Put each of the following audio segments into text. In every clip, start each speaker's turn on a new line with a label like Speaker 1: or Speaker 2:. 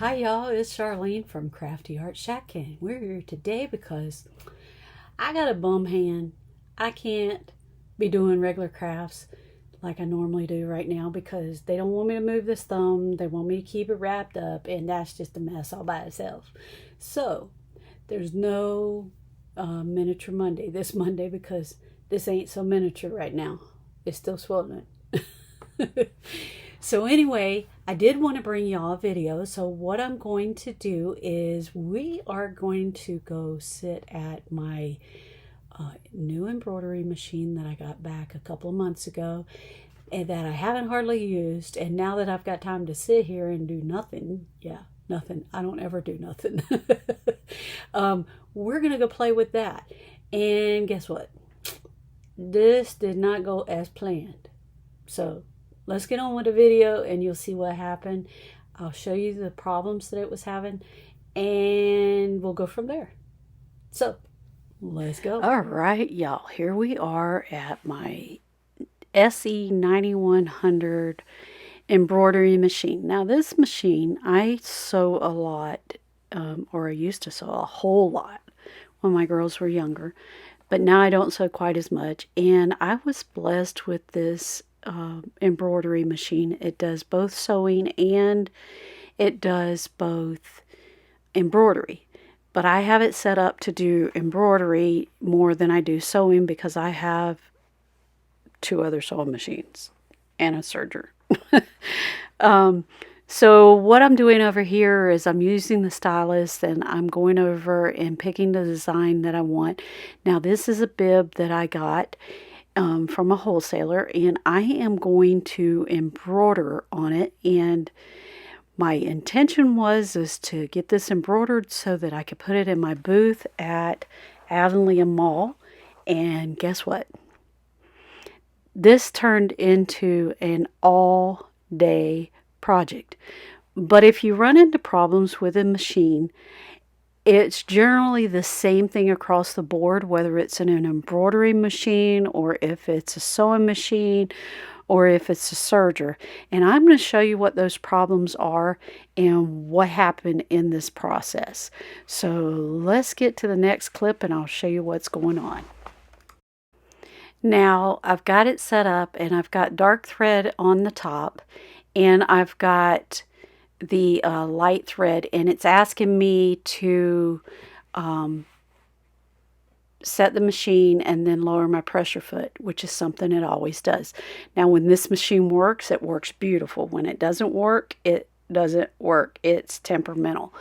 Speaker 1: Hi y'all, it's Charlene from Craftyartshack, and we're here today because I got a bum hand. I can't be doing regular crafts like I normally do right now because they don't want me to move this thumb. They want me to keep it wrapped up, and that's just a mess all by itself. So there's no miniature Monday this Monday because this ain't so miniature right now. It's still swollen. So anyway, I did want to bring y'all a video. So what I'm going to do is we are going to go sit at my new embroidery machine that I got back a couple of months ago and that I haven't hardly used. And now that I've got time to sit here and do nothing, nothing. I don't ever do nothing. We're going to go play with that. And guess what? This did not go as planned. So let's get on with the video and you'll see what happened. I'll show you the problems that it was having and we'll go from there. So let's go. All right, y'all, here we are at my SE9100 embroidery machine. Now this machine, I sew a lot, or I used to sew a whole lot when my girls were younger, but now I don't sew quite as much. And I was blessed with this embroidery machine. It does both sewing and it does both embroidery, but I have it set up to do embroidery more than I do sewing because I have two other sewing machines and a serger. So what I'm doing over here is I'm using the stylus and I'm going over and picking the design that I want. Now this is a bib that I got from a wholesaler, and I am going to embroider on it. And my intention is to get this embroidered so that I could put it in my booth at Avonlea Mall. And guess what? This turned into an all-day project. But if you run into problems with a machine, it's generally the same thing across the board, whether it's in an embroidery machine or if it's a sewing machine or if it's a serger. And I'm going to show you what those problems are and what happened in this process. So let's get to the next clip and I'll show you what's going on. Now I've got it set up and I've got dark thread on the top and I've got the light thread, and it's asking me to set the machine and then lower my pressure foot, which is something it always does. Now when this machine works, it works beautiful. When it doesn't work, it doesn't work. It's temperamental.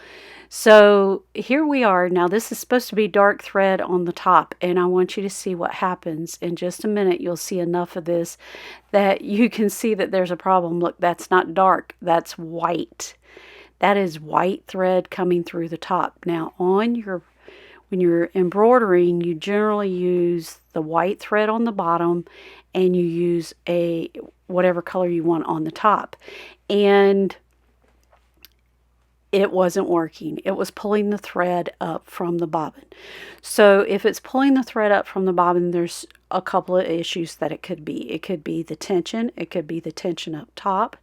Speaker 1: So here we are. Now this is supposed to be dark thread on the top, and I want you to see what happens. In just a minute you'll see enough of this that you can see that there's a problem. Look, that's not dark, that's white. That is white thread coming through the top. Now when you're embroidering, you generally use the white thread on the bottom and you use whatever color you want on the top. And it wasn't working. It was pulling the thread up from the bobbin. So if it's pulling the thread up from the bobbin, there's a couple of issues that it could be. It could be the tension. It could be the tension up top.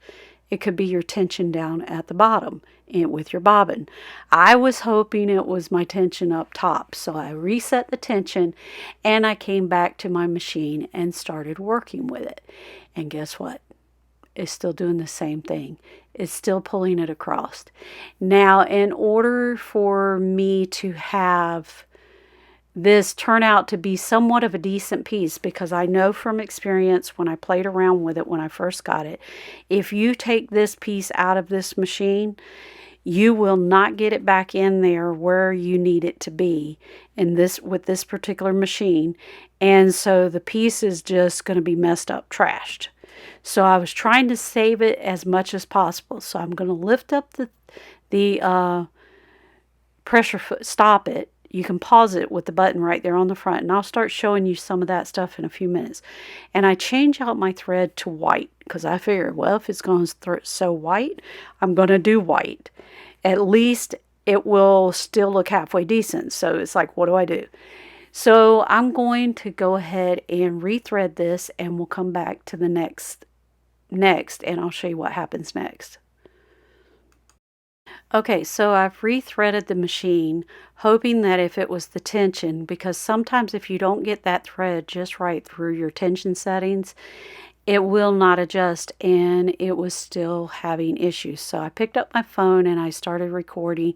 Speaker 1: It could be your tension down at the bottom with your bobbin. I was hoping it was my tension up top. So I reset the tension and I came back to my machine and started working with it. And guess what? It's still doing the same thing. It's still pulling it across. Now, in order for me to have this turn out to be somewhat of a decent piece, because I know from experience when I played around with it when I first got it, if you take this piece out of this machine, you will not get it back in there where you need it to be with this particular machine. And so the piece is just going to be messed up, trashed. So I was trying to save it as much as possible. So I'm going to lift up the pressure foot, stop it. You can pause it with the button right there on the front, and I'll start showing you some of that stuff in a few minutes. And I change out my thread to white because I figured, well, if it's going to sew white, I'm going to do white. At least it will still look halfway decent. So it's like, what do I do? So I'm going to go ahead and rethread this, and we'll come back to the next and I'll show you what happens next. Okay, so I've rethreaded the machine, hoping that if it was the tension, because sometimes if you don't get that thread just right through your tension settings, it will not adjust, and it was still having issues. So I picked up my phone and I started recording,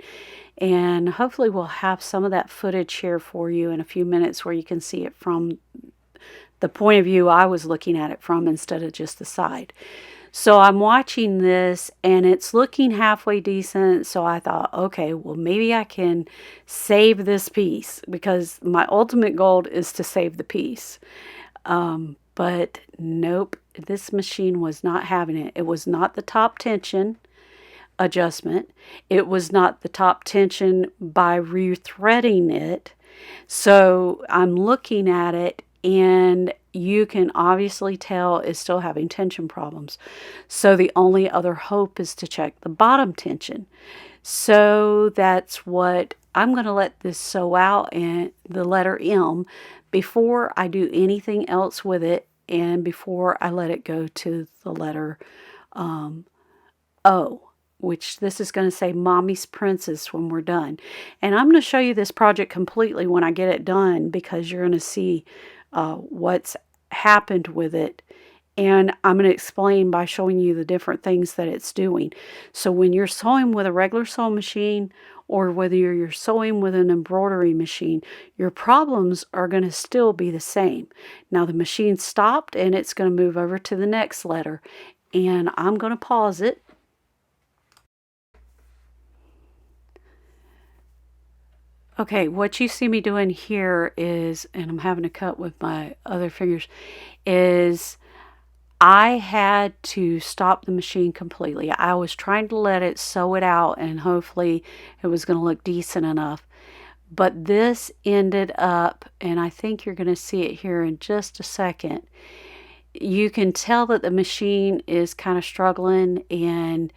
Speaker 1: and hopefully we'll have some of that footage here for you in a few minutes where you can see it from the point of view I was looking at it from instead of just the side. So I'm watching this and it's looking halfway decent. So I thought, okay, well, maybe I can save this piece, because my ultimate goal is to save the piece. But nope, this machine was not having it. It was not the top tension adjustment. It was not the top tension by rethreading it. So I'm looking at it and you can obviously tell it's still having tension problems. So the only other hope is to check the bottom tension. So that's what I'm going to let this sew out, and the letter M, before I do anything else with it, and before I let it go to the letter O, which this is going to say Mommy's Princess when we're done. And I'm going to show you this project completely when I get it done, because you're going to see what's happened with it. And I'm going to explain by showing you the different things that it's doing. So when you're sewing with a regular sewing machine, or whether you're sewing with an embroidery machine, your problems are going to still be the same. Now the machine stopped and it's going to move over to the next letter. And I'm going to pause it. Okay, what you see me doing here is, and I'm having to cut with my other fingers, is I had to stop the machine completely. I was trying to let it sew it out and hopefully it was going to look decent enough. But this ended up, and I think you're going to see it here in just a second, you can tell that the machine is kind of struggling and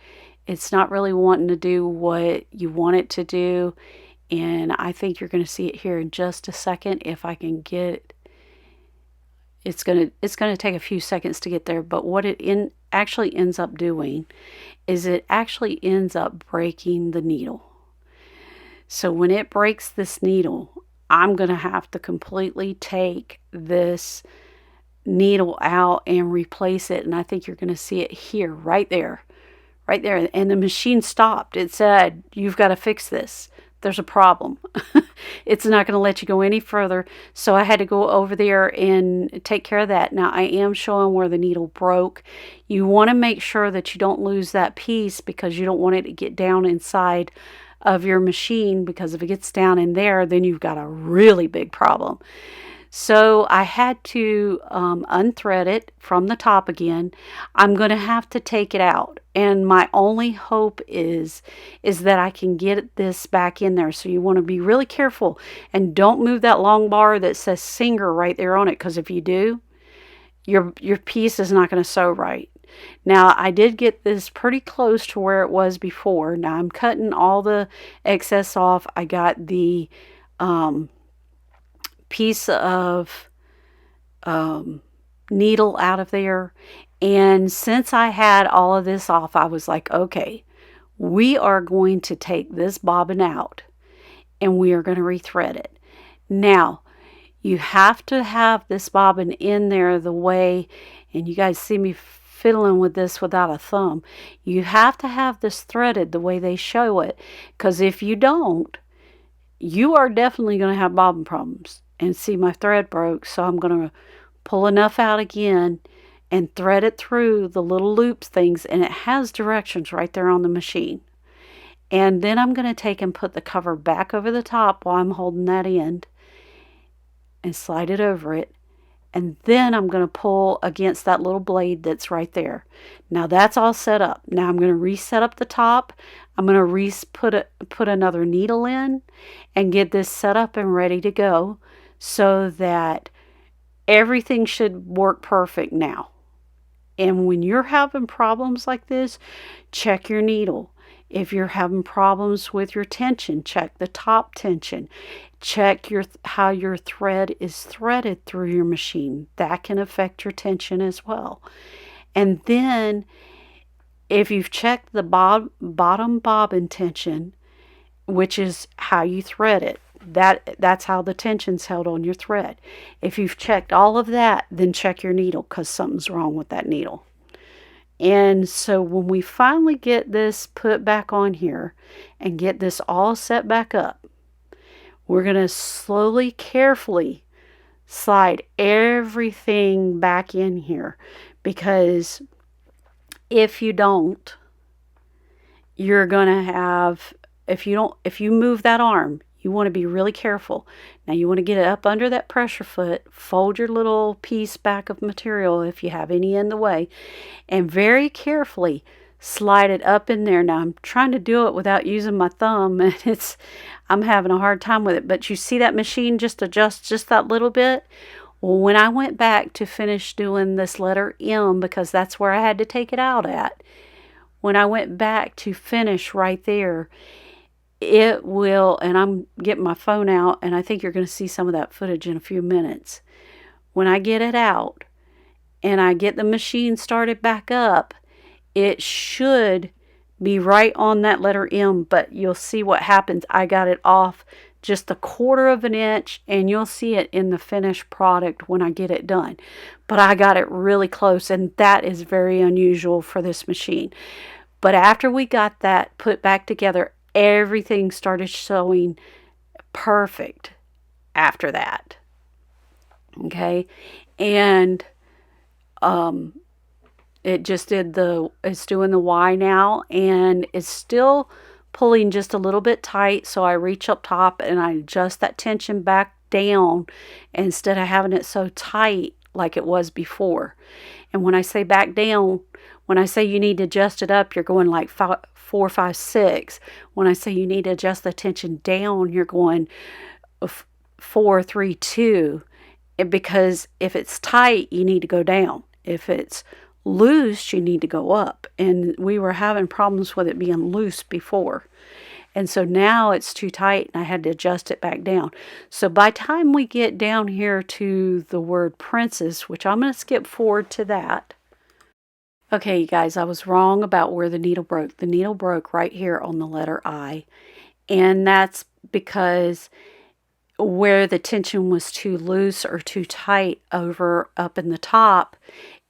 Speaker 1: it's not really wanting to do what you want it to do. And I think you're going to see it here in just a second if I can get. It's going to take a few seconds to get there, but what it actually ends up doing is it actually ends up breaking the needle. So when it breaks this needle, I'm going to have to completely take this needle out and replace it, and I think you're going to see it here, right there. And the machine stopped. It said, you've got to fix this. There's a problem. It's not going to let you go any further. So I had to go over there and take care of that. Now I am showing where the needle broke. You want to make sure that you don't lose that piece, because you don't want it to get down inside of your machine, because if it gets down in there, then you've got a really big problem. So I had to unthread it from the top again. I'm going to have to take it out. And my only hope is that I can get this back in there. So you want to be really careful and don't move that long bar that says Singer right there on it, because if you do, your piece is not going to sew right. Now I did get this pretty close to where it was before. Now I'm cutting all the excess off. I got the piece of needle out of there, and since I had all of this off, I was like, okay, we are going to take this bobbin out and we are going to rethread it. Now you have to have this bobbin in there the way, and you guys see me fiddling with this without a thumb, you have to have this threaded the way they show it, because if you don't, you are definitely going to have bobbin problems. And see, my thread broke, so I'm going to pull enough out again and thread it through the little loops things, and it has directions right there on the machine. And then I'm going to take and put the cover back over the top while I'm holding that end and slide it over it. And then I'm going to pull against that little blade that's right there. Now that's all set up. Now I'm going to reset up the top. I'm going to put another needle in and get this set up and ready to go, so that everything should work perfect now. And when you're having problems like this, check your needle. If you're having problems with your tension, check the top tension. Check how your thread is threaded through your machine. That can affect your tension as well. And then If you've checked the bottom bobbin tension, which is how you thread it, that's how the tension's held on your thread. If you've checked all of that, then check your needle, because something's wrong with that needle. And so when we finally get this put back on here and get this all set back up, we're going to slowly, carefully slide everything back in here, because if you don't, you're going to have, if you move that arm, you want to be really careful. Now you want to get it up under that pressure foot, fold your little piece back of material if you have any in the way, and very carefully slide it up in there. Now I'm trying to do it without using my thumb, and I'm having a hard time with it, but you see that machine just adjust just that little bit? Well, when I went back to finish doing this letter M, because that's where I had to take it out at, when I went back to finish right there, it will, and I'm getting my phone out, and I think you're going to see some of that footage in a few minutes. When I get it out and I get the machine started back up, it should be right on that letter M, but you'll see what happens. I got it off just 1/4 of an inch, and you'll see it in the finished product when I get it done. But I got it really close, and that is very unusual for this machine. But after we got that put back together, everything started showing perfect after that. Okay, and it just did it's doing the Y now, and it's still pulling just a little bit tight, so I reach up top and I adjust that tension back down instead of having it so tight like it was before. And when I say back down, when I say you need to adjust it up, you're going like 4, 5, 6. When I say you need to adjust the tension down, you're going 4, 3, 2. Because if it's tight, you need to go down. If it's loose, you need to go up. And we were having problems with it being loose before. And so now it's too tight, and I had to adjust it back down. So by the time we get down here to the word princess, which I'm going to skip forward to that. Okay, you guys, I was wrong about where the needle broke. The needle broke right here on the letter I. And that's because where the tension was too loose or too tight over up in the top,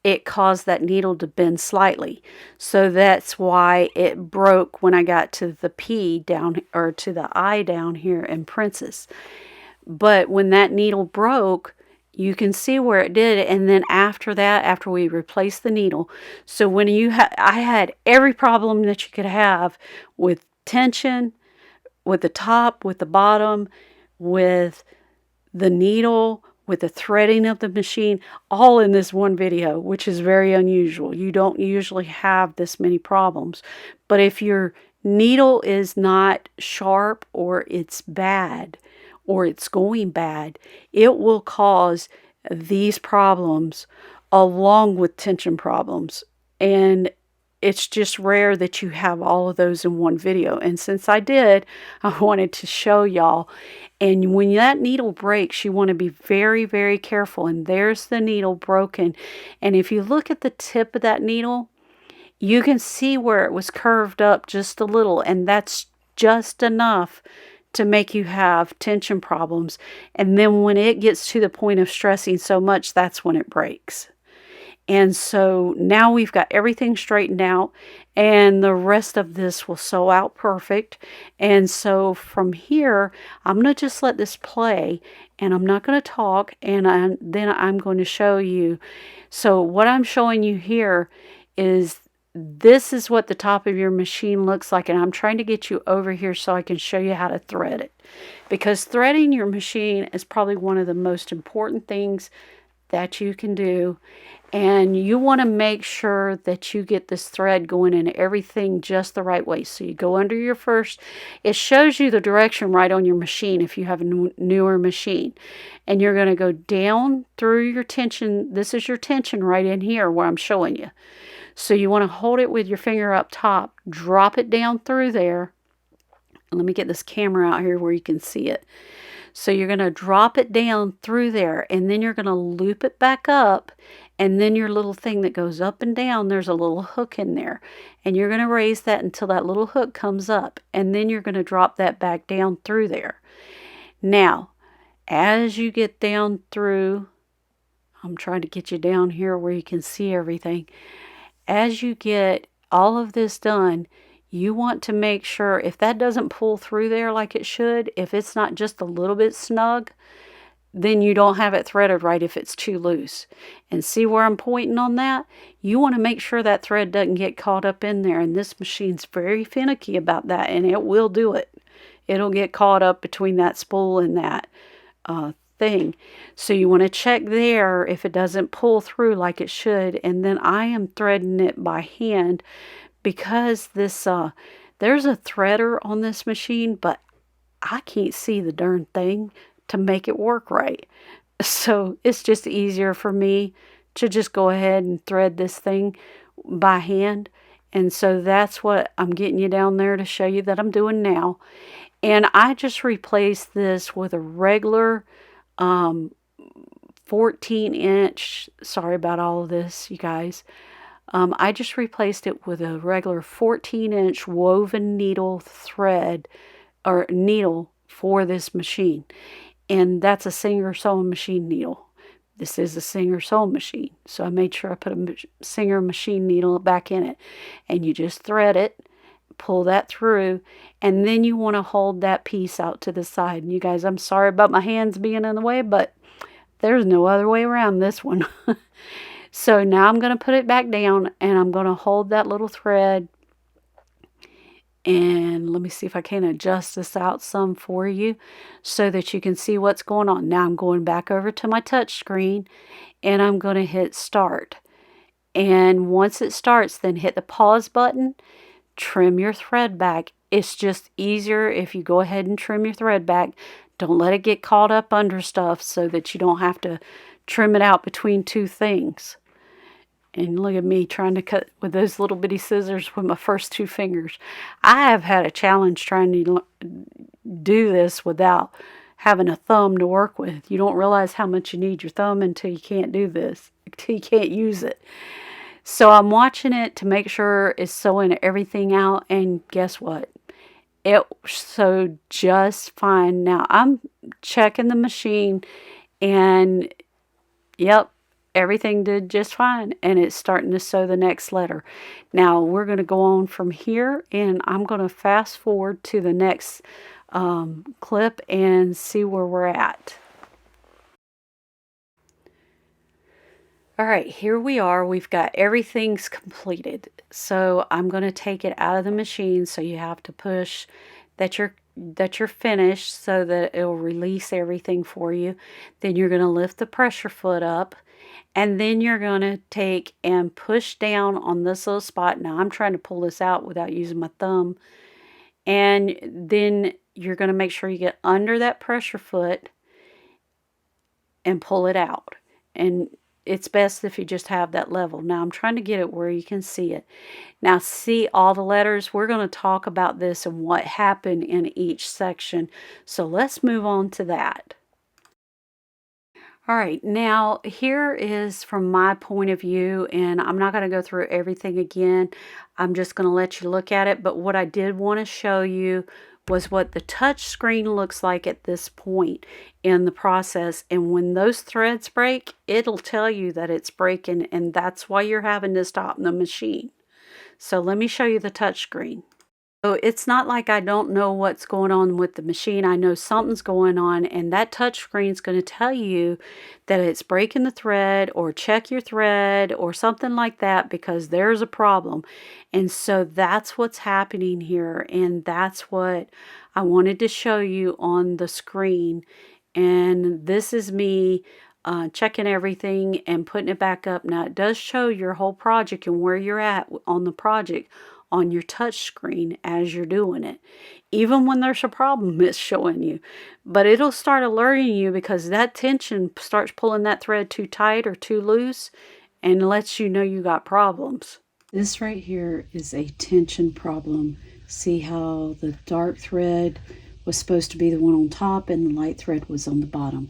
Speaker 1: it caused that needle to bend slightly. So that's why it broke when I got to the P down, or to the I down here in princess. But when that needle broke, you can see where it did. And then after that, after we replaced the needle, so when I had every problem that you could have with tension, with the top, with the bottom, with the needle, with the threading of the machine, all in this one video, which is very unusual. You don't usually have this many problems. But if your needle is not sharp, or it's bad, or it's going bad, it will cause these problems along with tension problems. And it's just rare that you have all of those in one video. And since I did, I wanted to show y'all. And when that needle breaks, you want to be very, very careful. And there's the needle broken. And if you look at the tip of that needle, you can see where it was curved up just a little. And that's just enough to make you have tension problems. And then when it gets to the point of stressing so much, that's when it breaks. And so now we've got everything straightened out, and the rest of this will sew out perfect. And so from here, I'm going to just let this play, and I'm not going to talk, and then I'm going to show you. So what I'm showing you here is, this is what the top of your machine looks like, and I'm trying to get you over here so I can show you how to thread it. Because threading your machine is probably one of the most important things that you can do. And you want to make sure that you get this thread going in everything just the right way. So you go under your first, it shows you the direction right on your machine if you have a newer machine. And you're going to go down through your tension. This is your tension right in here where I'm showing you. So you want to hold it with your finger up top, drop it down through there. Let me get this camera out here where you can see it. So you're going to drop it down through there, and then you're going to loop it back up, and then your little thing that goes up and down, there's a little hook in there, and you're going to raise that until that little hook comes up, and then you're going to drop that back down through there. Now, as you get down through, I'm trying to get you down here where you can see everything. As you get all of this done, you want to make sure if that doesn't pull through there like it should, if it's not just a little bit snug, then you don't have it threaded right if it's too loose. And see where I'm pointing on that? You want to make sure that thread doesn't get caught up in there, and this machine's very finicky about that, and it will do it. It'll get caught up between that spool and that thing. So you want to check there if it doesn't pull through like it should, and then I am threading it by hand because this there's a threader on this machine, but I can't see the darn thing to make it work right. So it's just easier for me to just go ahead and thread this thing by hand. And so that's what I'm getting you down there to show you that I'm doing now. And I just replaced this with a regular 14-inch, sorry about all of this, you guys. I just replaced it with a regular 14-inch woven needle thread, or needle for this machine. And that's a Singer sewing machine needle. This is a Singer sewing machine. So I made sure I put a Singer machine needle back in it. And you just thread it, pull that through, and then you want to hold that piece out to the side. And you guys, I'm sorry about my hands being in the way, but there's no other way around this one. So now I'm going to put it back down, and I'm going to hold that little thread. And let me see if I can adjust this out some for you so that you can see what's going on. Now I'm going back over to my touch screen, and I'm going to hit start. And once it starts, then hit the pause button, trim your thread back. It's just easier if you go ahead and trim your thread back. Don't let it get caught up under stuff so that you don't have to trim it out between two things. And look at me trying to cut with those little bitty scissors with my first two fingers. I have had a challenge trying to do this without having a thumb to work with. You don't realize how much you need your thumb until you can't do this, until you can't use it. So I'm watching it to make sure it's sewing everything out, and guess what? It sewed just fine. Now I'm checking the machine, and yep, everything did just fine, and it's starting to sew the next letter. Now we're going to go on from here, and I'm going to fast forward to the next clip and see where we're at. All right, here we are. We've got everything's completed. So I'm going to take it out of the machine, so you have to push that you're finished so that it will release everything for you. Then you're going to lift the pressure foot up, and then you're going to take and push down on this little spot. Now I'm trying to pull this out without using my thumb. And then you're going to make sure you get under that pressure foot and pull it out. And it's best if you just have that level. Now I'm trying to get it where you can see it. Now see all the letters? We're going to talk about this and what happened in each section. So let's move on to that. All right, now here is from my point of view, and I'm not going to go through everything again. I'm just going to let you look at it. But what I did want to show you was what the touch screen looks like at this point in the process. And when those threads break, it'll tell you that it's breaking, and that's why you're having to stop the machine. So let me show you the touch screen. So it's not like I don't know what's going on with the machine. I know something's going on, and that touch screen is going to tell you that it's breaking the thread, or check your thread, or something like that, because there's a problem. And so that's what's happening here, and that's what I wanted to show you on the screen. And this is me checking everything and putting it back up. Now it does show your whole project and where you're at on the project on your touch screen as you're doing it. Even when there's a problem, it's showing you. But it'll start alerting you because that tension starts pulling that thread too tight or too loose and lets you know you got problems. This right here is a tension problem. See how the dark thread was supposed to be the one on top and the light thread was on the bottom.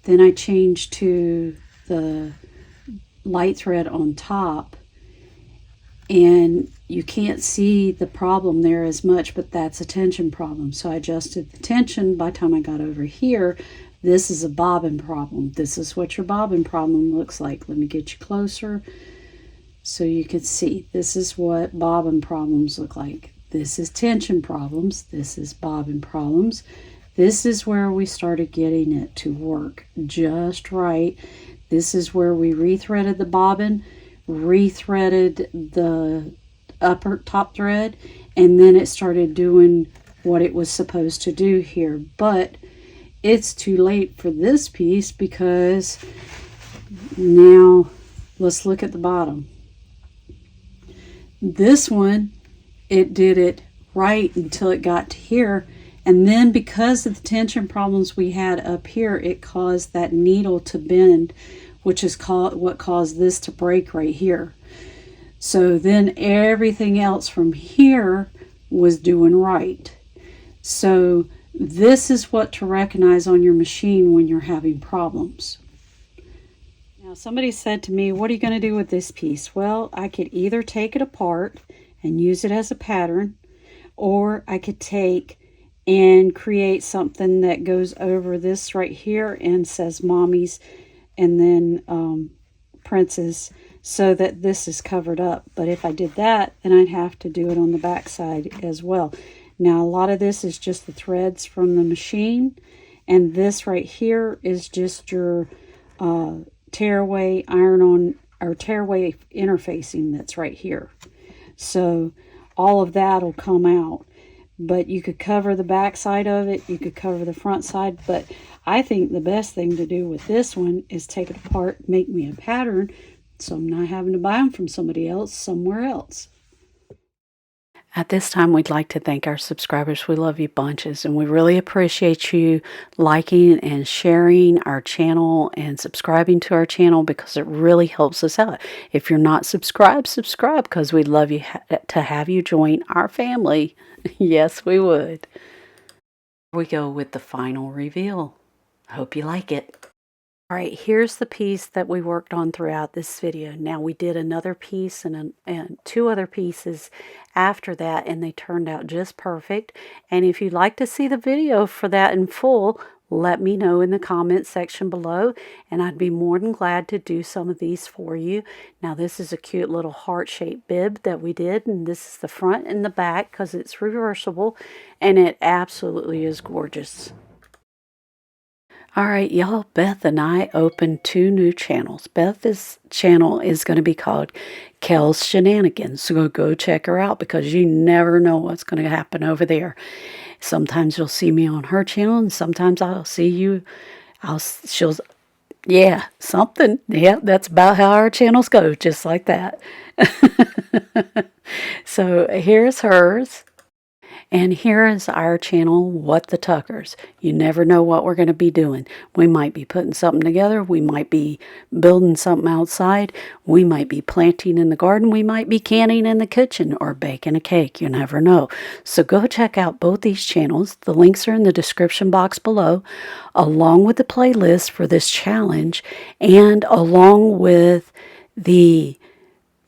Speaker 1: Then I changed to the light thread on top, and you can't see the problem there as much, but that's a tension problem. So I adjusted the tension. By the time I got over here, this is a bobbin problem. This is what your bobbin problem looks like. Let me get you closer so you can see. This is what bobbin problems look like. This is tension problems. This is bobbin problems. This is where we started getting it to work just right. This is where we rethreaded the bobbin, rethreaded the upper top thread, and then it started doing what it was supposed to do here. But it's too late for this piece, because now let's look at the bottom. This one, it did it right until it got to here, and then because of the tension problems we had up here, it caused that needle to bend, which is what caused this to break right here. So then everything else from here was doing right. So this is what to recognize on your machine when you're having problems. Now somebody said to me, what are you going to do with this piece? Well, I could either take it apart and use it as a pattern, or I could take and create something that goes over this right here and says Mommy's and then Princess, so that this is covered up. But if I did that, then I'd have to do it on the back side as well. Now a lot of this is just the threads from the machine, and this right here is just your tearaway iron-on or tearaway interfacing that's right here. So all of that will come out. But you could cover the back side of it, you could cover the front side, but I think the best thing to do with this one is take it apart, make me a pattern, so I'm not having to buy them from somebody else somewhere else. At this time, we'd like to thank our subscribers. We love you bunches, and we really appreciate you liking and sharing our channel and subscribing to our channel, because it really helps us out. If you're not subscribed, subscribe, because we'd love you to have you join our family. Yes, we would. Here we go with the final reveal. I hope you like it. All right, here's the piece that we worked on throughout this video. Now we did another piece and two other pieces after that, and they turned out just perfect. And if you'd like to see the video for that in full, let me know in the comment section below, and I'd be more than glad to do some of these for you. Now this is a cute little heart-shaped bib that we did, and this is the front and the back because it's reversible, and it absolutely is gorgeous. Alright, y'all, Beth and I opened 2 new channels. Beth's channel is going to be called Kel's Shenanigans, so go check her out, because you never know what's going to happen over there. Sometimes you'll see me on her channel, and sometimes I'll see you, yeah, something. Yeah, that's about how our channels go, just like that. So here's hers. And here is our channel, WhatTheTuckers. You never know what we're going to be doing. We might be putting something together. We might be building something outside. We might be planting in the garden. We might be canning in the kitchen or baking a cake. You never know. So go check out both these channels. The links are in the description box below, along with the playlist for this challenge, and along with the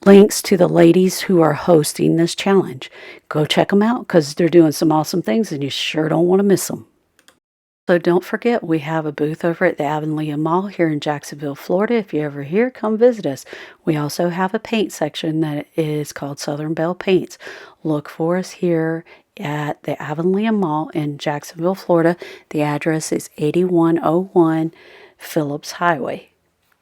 Speaker 1: links to the ladies who are hosting this challenge. Go check them out, because they're doing some awesome things and you sure don't want to miss them. So don't forget, we have a booth over at the Avonlea Mall here in Jacksonville, Florida. If you're ever here, come visit us. We also have a paint section that is called Southern Belle Paints. Look for us here at the Avonlea Mall in Jacksonville, Florida. The address is 8101 Phillips Highway.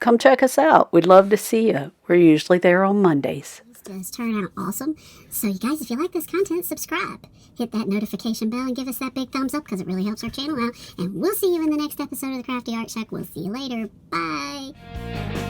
Speaker 1: Come check us out. We'd love to see you. We're usually there on Mondays.
Speaker 2: Just turn out awesome. So you guys, if you like this content, subscribe. Hit that notification bell and give us that big thumbs up, because it really helps our channel out. And we'll see you in the next episode of the Crafty Art Shack. We'll see you later. Bye.